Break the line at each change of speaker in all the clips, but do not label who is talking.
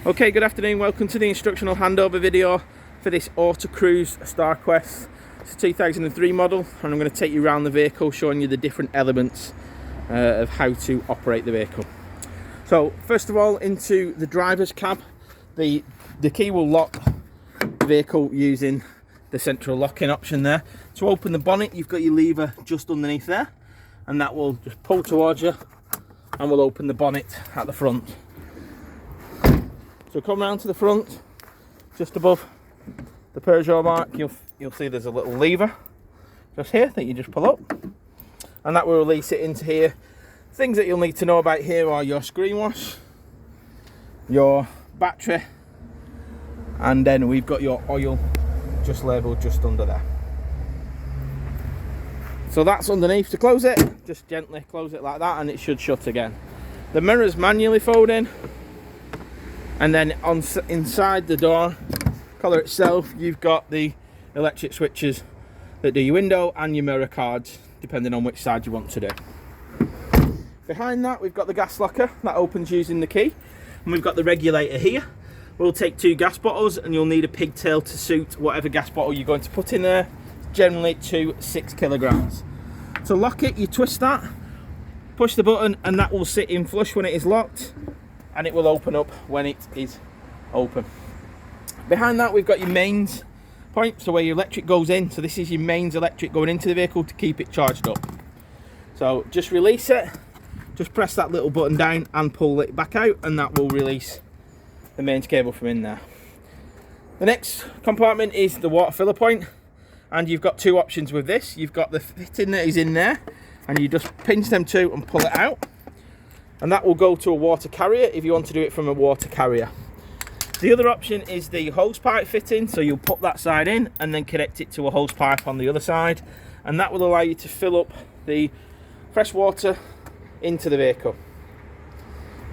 Okay, good afternoon, welcome to the instructional handover video for this Autocruise Starquest. It's a 2003 model and I'm going to take you around the vehicle showing you the different elements of how to operate the vehicle. So first of all, into the driver's cab, the key will lock the vehicle using the central locking option there. To open the bonnet, you've got your lever just underneath there and that will just pull towards you and will open the bonnet at the front. So come round to the front, just above the Peugeot mark, you'll see there's a little lever just here that you just pull up, and that will release it into here. Things that you'll need to know about here are your screen wash, your battery, and then we've got your oil just labelled just under there. So that's underneath. To close it, just gently close it like that and it should shut again. The mirrors manually fold in. And then inside the door collar itself, you've got the electric switches that do your window and your mirror cards, depending on which side you want to do. Behind that, we've got the gas locker that opens using the key, and we've got the regulator here. We'll take 2 gas bottles, and you'll need a pigtail to suit whatever gas bottle you're going to put in there. Generally to 6 kilograms. To lock it, you twist that, push the button, and that will sit in flush when it is locked. And it will open up when it is open. Behind that, we've got your mains point, so where your electric goes in. So this is your mains electric going into the vehicle to keep it charged up. So just release it, just press that little button down and pull it back out, and that will release the mains cable from in there. The next compartment is the water filler point, and you've got 2 options with this. You've got the fitting that is in there, and you just pinch them 2 and pull it out. And that will go to a water carrier if you want to do it from a water carrier. The other option is the hose pipe fitting, so you'll put that side in and then connect it to a hose pipe on the other side, and that will allow you to fill up the fresh water into the vehicle.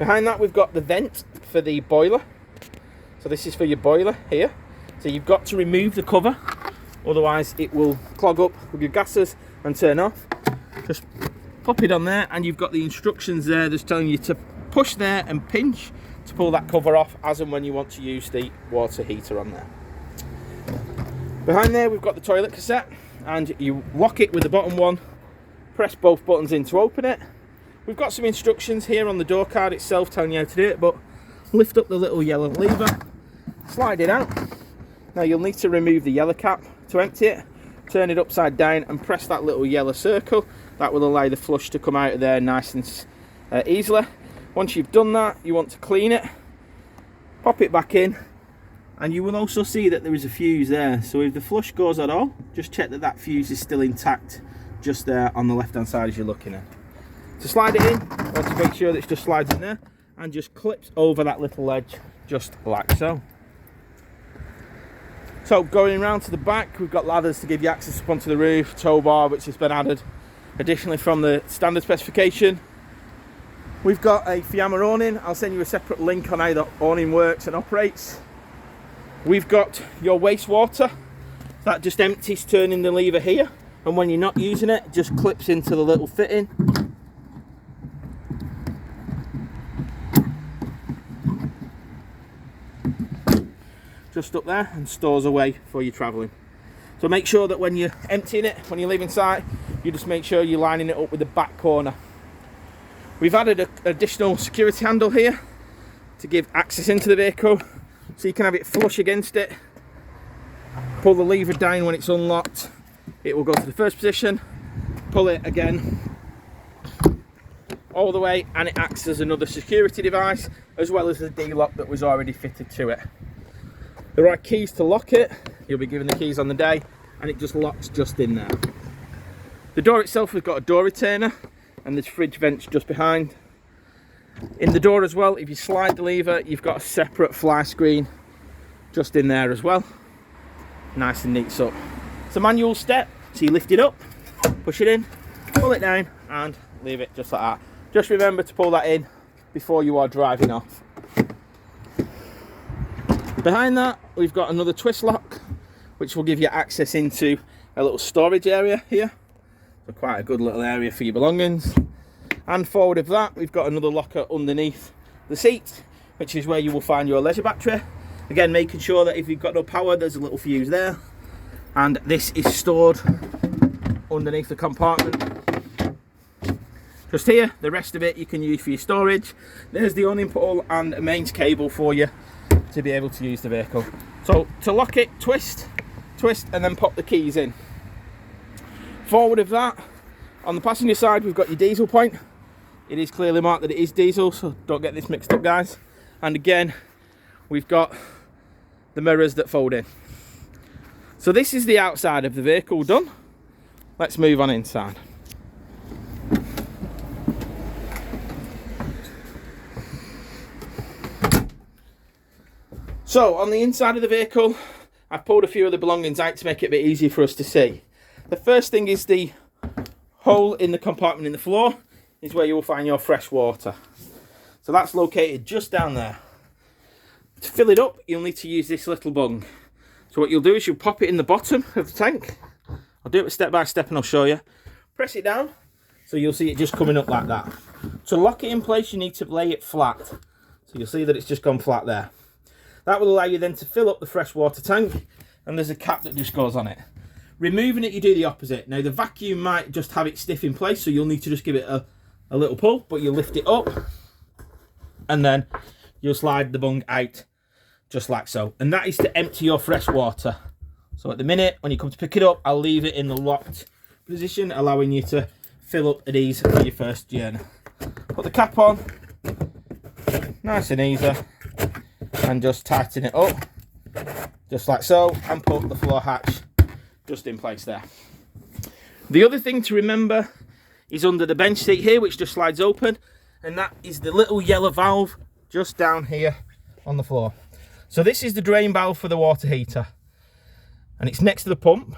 Behind that, we've got the vent for the boiler. So this is for your boiler here. So you've got to remove the cover, otherwise it will clog up with your gases and turn off. Just pop it on there, and you've got the instructions there that's telling you to push there and pinch to pull that cover off as and when you want to use the water heater on there. Behind there, we've got the toilet cassette, and you lock it with the bottom one, press both buttons in to open it. We've got some instructions here on the door card itself telling you how to do it, but lift up the little yellow lever, slide it out. Now you'll need to remove the yellow cap to empty it, turn it upside down and press that little yellow circle. That will allow the flush to come out of there nice and easily. Once you've done that, you want to clean it, pop it back in, and you will also see that there is a fuse there. So if the flush goes at all, just check that that fuse is still intact just there on the left hand side as you're looking at. To slide it in, you want to make sure that it just slides in there and just clips over that little ledge just like so. So going around to the back, we've got ladders to give you access up onto the roof, tow bar which has been added additionally from the standard specification. We've got a Fiamma awning. I'll send you a separate link on how the awning works and operates. We've got your wastewater. That just empties turning the lever here, and when you're not using it, it just clips into the little fitting. Just up there, and stores away for your travelling. So make sure that when you're emptying it, when you're leaving site, you just make sure you're lining it up with the back corner. We've added an additional security handle here to give access into the vehicle, so you can have it flush against it. Pull the lever down when it's unlocked, it will go to the first position, pull it again all the way, and it acts as another security device, as well as the D-lock that was already fitted to it. There are keys to lock it. You'll be given the keys on the day, and it just locks just in there. The door itself has got a door retainer, and there's fridge vents just behind. In the door as well, if you slide the lever, you've got a separate fly screen just in there as well. Nice and neat up. It's a manual step, so you lift it up, push it in, pull it down, and leave it just like that. Just remember to pull that in before you are driving off. Behind that, we've got another twist lock, which will give you access into a little storage area here. So quite a good little area for your belongings. And forward of that, we've got another locker underneath the seat, which is where you will find your leisure battery. Again, making sure that if you've got no power, there's a little fuse there. And this is stored underneath the compartment. Just here, the rest of it you can use for your storage. There's the awning pole and a mains cable for you to be able to use the vehicle. So to lock it, twist, and then pop the keys in. Forward of that, on the passenger side, we've got your diesel point. It is clearly marked that it is diesel, so don't get this mixed up, guys. And again, we've got the mirrors that fold in. So this is the outside of the vehicle done. Let's move on inside. So on the inside of the vehicle, I've pulled a few of the belongings out to make it a bit easier for us to see. The first thing is the hole in the compartment in the floor is where you will find your fresh water. So that's located just down there. To fill it up, you'll need to use this little bung. So what you'll do is you'll pop it in the bottom of the tank. I'll do it step by step and I'll show you. Press it down, so you'll see it just coming up like that. To lock it in place, you need to lay it flat. So you'll see that it's just gone flat there. That will allow you then to fill up the freshwater tank, and there's a cap that just goes on it. Removing it, you do the opposite. Now the vacuum might just have it stiff in place, so you'll need to just give it a little pull, but you lift it up, and then you'll slide the bung out just like so. And that is to empty your fresh water. So at the minute, when you come to pick it up, I'll leave it in the locked position, allowing you to fill up at ease for your first journey. Put the cap on, nice and easy, and just tighten it up, just like so, and put the floor hatch just in place there. The other thing to remember is under the bench seat here, which just slides open, and that is the little yellow valve just down here on the floor. So this is the drain valve for the water heater, and it's next to the pump.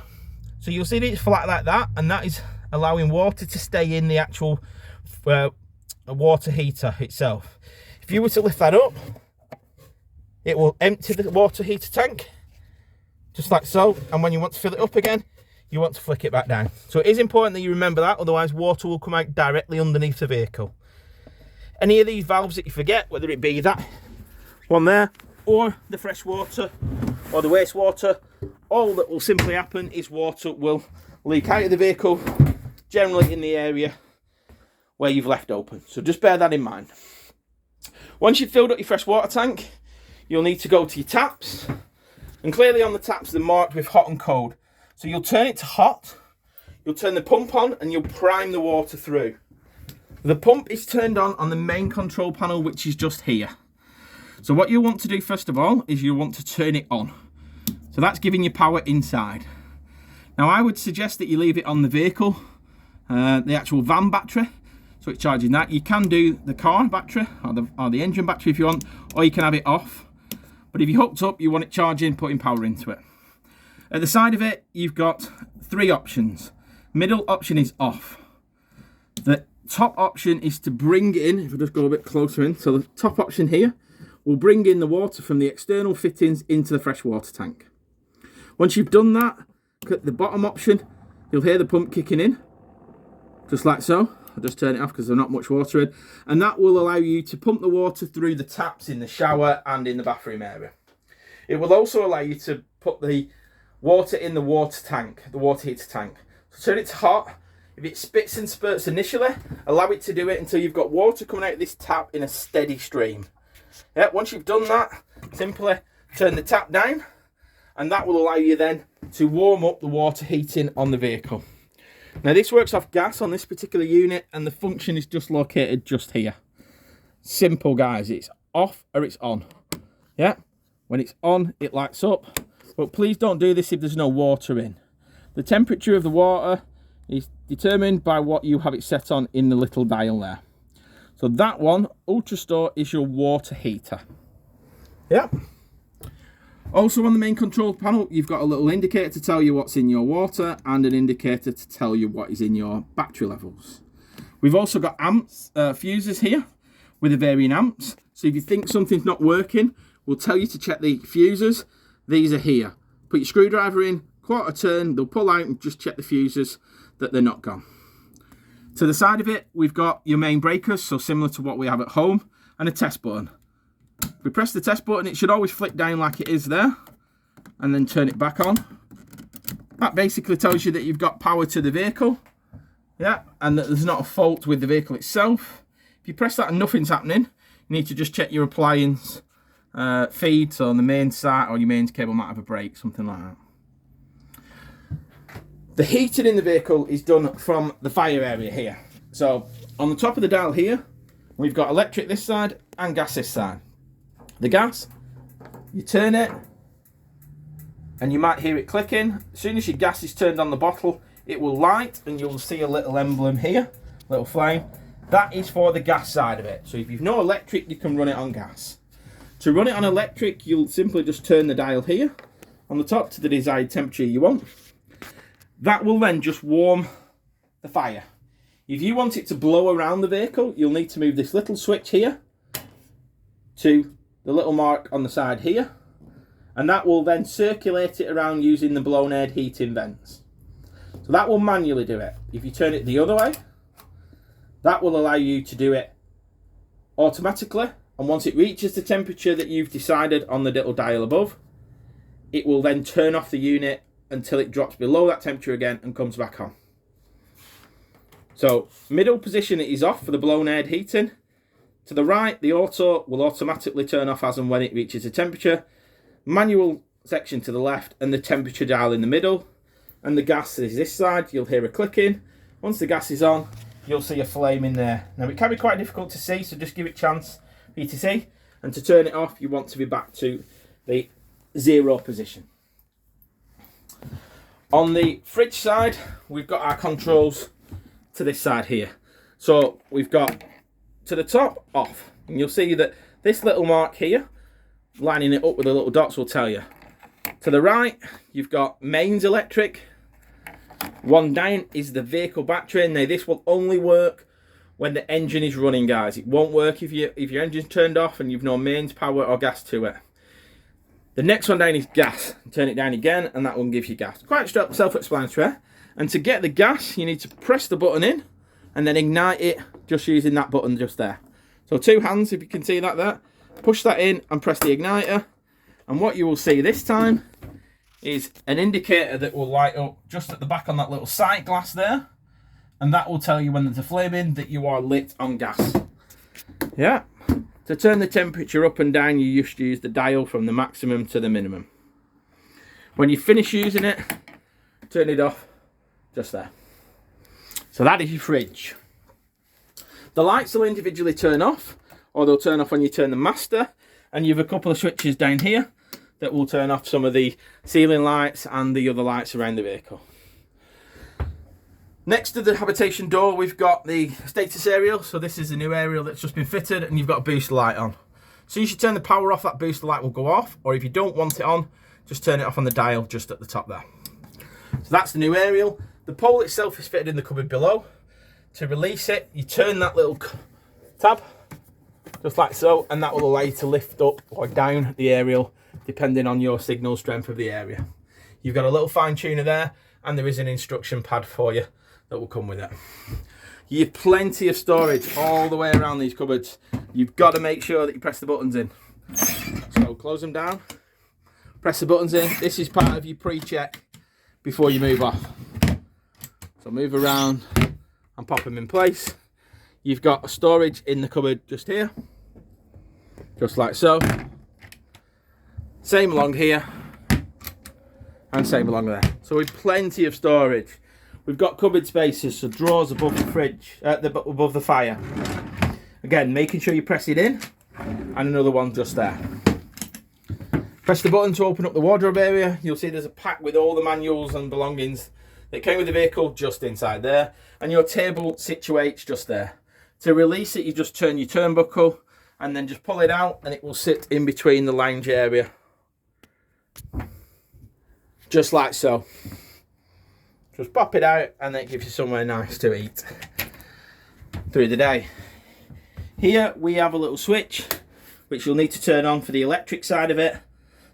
So you'll see that it's flat like that, and that is allowing water to stay in the actual water heater itself. If you were to lift that up, it will empty the water heater tank, just like so, and when you want to fill it up again, you want to flick it back down. So it is important that you remember that, otherwise water will come out directly underneath the vehicle. Any of these valves that you forget, whether it be that one there, or the fresh water, or the wastewater, all that will simply happen is water will leak out of the vehicle, generally in the area where you've left open. So just bear that in mind. Once you've filled up your fresh water tank, you'll need to go to your taps, and clearly on the taps they're marked with hot and cold. So you'll turn it to hot, you'll turn the pump on, and you'll prime the water through. The pump is turned on the main control panel, which is just here. So what you want to do first of all is you want to turn it on. So that's giving you power inside. Now I would suggest that you leave it on the vehicle, the actual van battery, so it's charging that. You can do the car battery or the engine battery if you want, or you can have it off. But if you're hooked up, you want it charging, putting power into it. At the side of it, you've got three options. Middle option is off. The top option is to bring in, if I just go a bit closer in, so the top option here will bring in the water from the external fittings into the freshwater tank. Once you've done that, click the bottom option, you'll hear the pump kicking in, just like so. I'll just turn it off because there's not much water in, and that will allow you to pump the water through the taps in the shower and in the bathroom area. It will also allow you to put the water in the water tank, the water heater tank. So turn it to hot. If it spits and spurts initially, allow it to do it until you've got water coming out of this tap in a steady stream. Yeah, once you've done that, simply turn the tap down, and that will allow you then to warm up the water heating on the vehicle. Now this works off gas on this particular unit, and the function is just located just here. Simple, guys. It's off or it's on. Yeah, when it's on, it lights up, but please don't do this if there's no water in. The temperature of the water is determined by what you have it set on in the little dial there. So that one, Ultra Store, is your water heater. Yeah. Also on the main control panel, you've got a little indicator to tell you what's in your water and an indicator to tell you what is in your battery levels. We've also got amps, fuses here with the varying amps. So if you think something's not working, we'll tell you to check the fuses. These are here. Put your screwdriver in, quarter turn, they'll pull out and just check the fuses that they're not gone. To the side of it, we've got your main breakers, so similar to what we have at home, and a test button. we press the test button, it should always flick down like it is there, and then turn it back on. That basically tells you that you've got power to the vehicle, yeah, and that there's not a fault with the vehicle itself. If you press that and nothing's happening, you need to just check your appliance feed, so on the main side, or your mains cable might have a break, something like that. The heating in the vehicle is done from the fire area here. So on the top of the dial here, we've got electric this side and gas this side. The gas, you turn it, and you might hear it clicking. As soon as your gas is turned on the bottle, it will light, and you'll see a little emblem here, little flame. That is for the gas side of it. So if you've no electric, you can run it on gas. To run it on electric, you'll simply just turn the dial here on the top to the desired temperature you want. That will then just warm the fire. If you want it to blow around the vehicle, you'll need to move this little switch here to the little mark on the side here, and that will then circulate it around using the blown air heating vents. So that will manually do it. If you turn it the other way, that will allow you to do it automatically, and once it reaches the temperature that you've decided on the little dial above, it will then turn off the unit until it drops below that temperature again and comes back on. So middle position it is off for the blown air heating. To the right, the auto will automatically turn off as and when it reaches the temperature. Manual section to the left, and the temperature dial in the middle. And the gas is this side. You'll hear a clicking. Once the gas is on, you'll see a flame in there. Now it can be quite difficult to see, so just give it a chance for you to see. And to turn it off, you want to be back to the 0 position. On the fridge side, we've got our controls to this side here. So we've got to the top, off. And you'll see that this little mark here, lining it up with the little dots, will tell you. To the right, you've got mains electric. One down is the vehicle battery. Now this will only work when the engine is running, guys. It won't work if your engine's turned off and you've no mains power or gas to it. The next one down is gas. Turn it down again and that will give you gas. Quite self-explanatory. And to get the gas, you need to press the button in and then ignite it just using that button just there. So 2 hands, if you can see that there. Push that in and press the igniter. And what you will see this time is an indicator that will light up just at the back on that little sight glass there. And that will tell you when there's a flame in that you are lit on gas. Yeah. To turn the temperature up and down, you just use the dial from the maximum to the minimum. When you finish using it, turn it off just there. So that is your fridge. The lights will individually turn off, or they'll turn off when you turn the master, and you have a couple of switches down here that will turn off some of the ceiling lights and the other lights around the vehicle. Next to the habitation door, we've got the status aerial. So this is a new aerial that's just been fitted, and you've got a booster light on. So you should turn the power off, that booster light will go off, or if you don't want it on, just turn it off on the dial just at the top there. So that's the new aerial. The pole itself is fitted in the cupboard below. To release it, you turn that little tab, just like so, and that will allow you to lift up or down the aerial, depending on your signal strength of the area. You've got a little fine tuner there, and there is an instruction pad for you that will come with it. You have plenty of storage all the way around these cupboards. You've got to make sure that you press the buttons in. So close them down, press the buttons in. This is part of your pre-check before you move off. So move around and pop them in place. You've got a storage in the cupboard just here, just like so. Same along here, and same along there. So we've plenty of storage. We've got cupboard spaces, so drawers above the fridge, above the fire. Again, making sure you press it in, and another one just there. Press the button to open up the wardrobe area. You'll see there's a pack with all the manuals and belongings that came with the vehicle just inside there, and your table situates just there. To release it, you just turn your turnbuckle and then just pull it out, and it will sit in between the lounge area, just like so. Just pop it out, and that gives you somewhere nice to eat through the day. Here we have a little switch which you'll need to turn on for the electric side of it.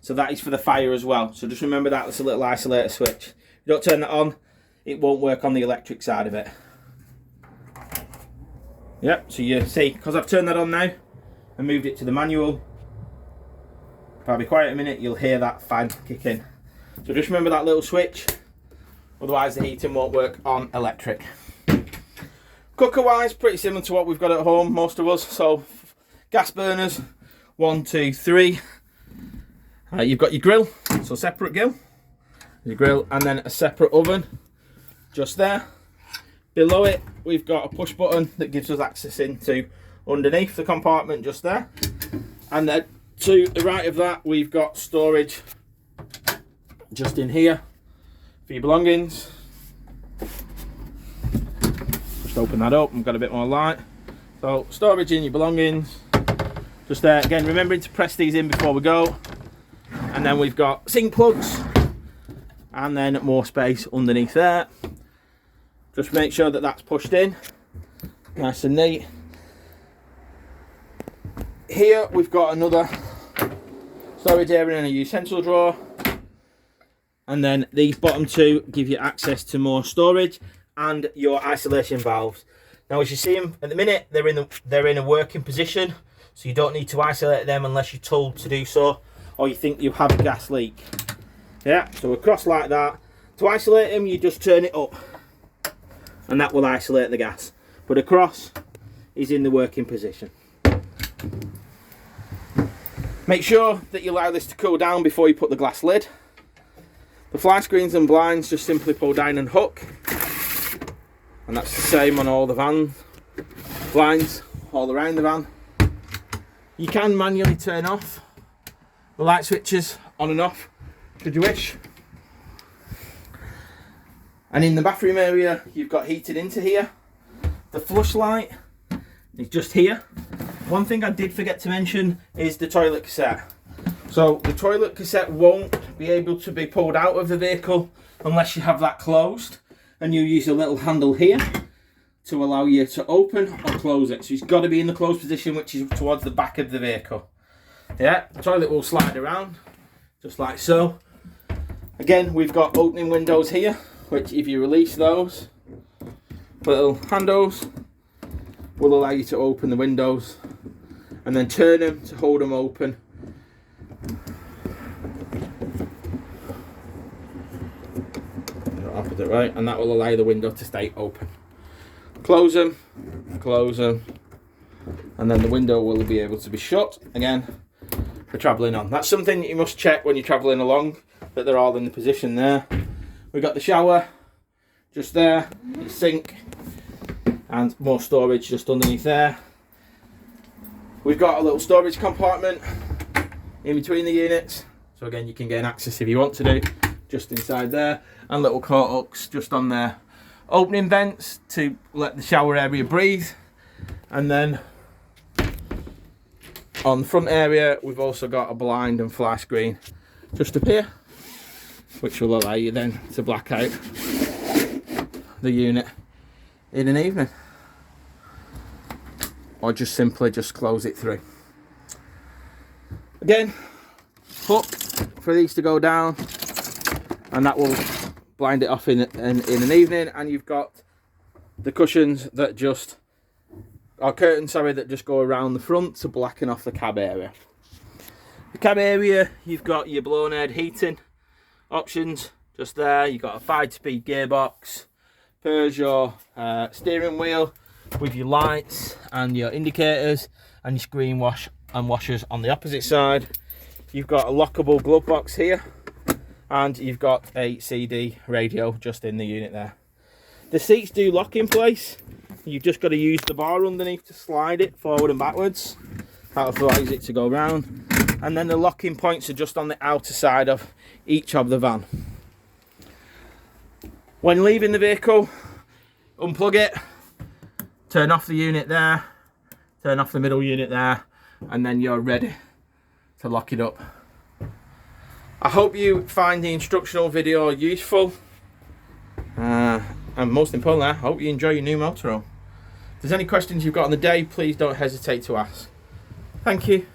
So that is for the fire as well. So just remember that, that's a little isolator switch. If you don't turn that on, it won't work on the electric side of it. Yep, so you see, because I've turned that on now and moved it to the manual, I'll be quiet a minute, you'll hear that fan kick in. So just remember that little switch, otherwise the heating won't work on electric. Cooker wise, pretty similar to what we've got at home, most of us. So gas burners, 1, 2, 3. You've got your grill, so separate your grill, and then a separate oven just there. Below it, we've got a push button that gives us access into underneath the compartment just there. And then to the right of that, we've got storage just in here for your belongings. Just open that up and got a bit more light. So storage in your belongings just there. Again, remembering to press these in before we go. And then we've got sink plugs and then more space underneath there. Just make sure that that's pushed in nice and neat. Here we've got another storage area and a utensil drawer, and then these bottom two give you access to more storage and your isolation valves. Now, as you see them at the minute, they're in a working position, so you don't need to isolate them unless you're told to do so or you think you have a gas leak. Yeah, so across like that. To isolate them, you just turn it up and that will isolate the gas, but across is in the working position. Make sure that you allow this to cool down before you put the glass lid. The fly screens and blinds just simply pull down and hook, and that's the same on all the van blinds all around the van. You can manually turn off the light switches on and off should you wish. And in the bathroom area, you've got heated into here. The flush light is just here. One thing I did forget to mention is the toilet cassette. So the toilet cassette won't be able to be pulled out of the vehicle unless you have that closed, and you use a little handle here to allow you to open or close it. So it's got to be in the closed position, which is towards the back of the vehicle. Yeah, the toilet will slide around just like so. Again, we've got opening windows here, which if you release those little handles will allow you to open the windows and then turn them to hold them open. Opposite right, and that will allow the window to stay open. Close them, and then the window will be able to be shut again for travelling on. That's something that you must check when you're travelling along, that they're all in the position there. We've got the shower just there, the sink, and more storage just underneath there. We've got a little storage compartment in between the units, so again you can gain access if you want to do, just inside there, and little coat hooks just on there. Opening vents to let the shower area breathe, and then on the front area we've also got a blind and fly screen just up here, which will allow you then to black out the unit in an evening, or just simply just close it through. Again, hook for these to go down, and that will blind it off in an evening. And you've got the cushions that just, or curtains, sorry, that just go around the front to blacken off the cab area. The cab area, you've got your blown air heating options just there. You've got a 5-speed gearbox, Peugeot steering wheel with your lights and your indicators, and your screen wash and washers on the opposite side. You've got a lockable glove box here, and you've got a CD radio just in the unit there. The seats do lock in place. You've just got to use the bar underneath to slide it forward and backwards. That allows it to go round. And then the locking points are just on the outer side of each of the van. When leaving the vehicle, unplug it, turn off the unit there, turn off the middle unit there, and then you're ready to lock it up. I hope you find the instructional video useful, and most importantly, I hope you enjoy your new motorhome. If there's any questions you've got on the day, please don't hesitate to ask. Thank you.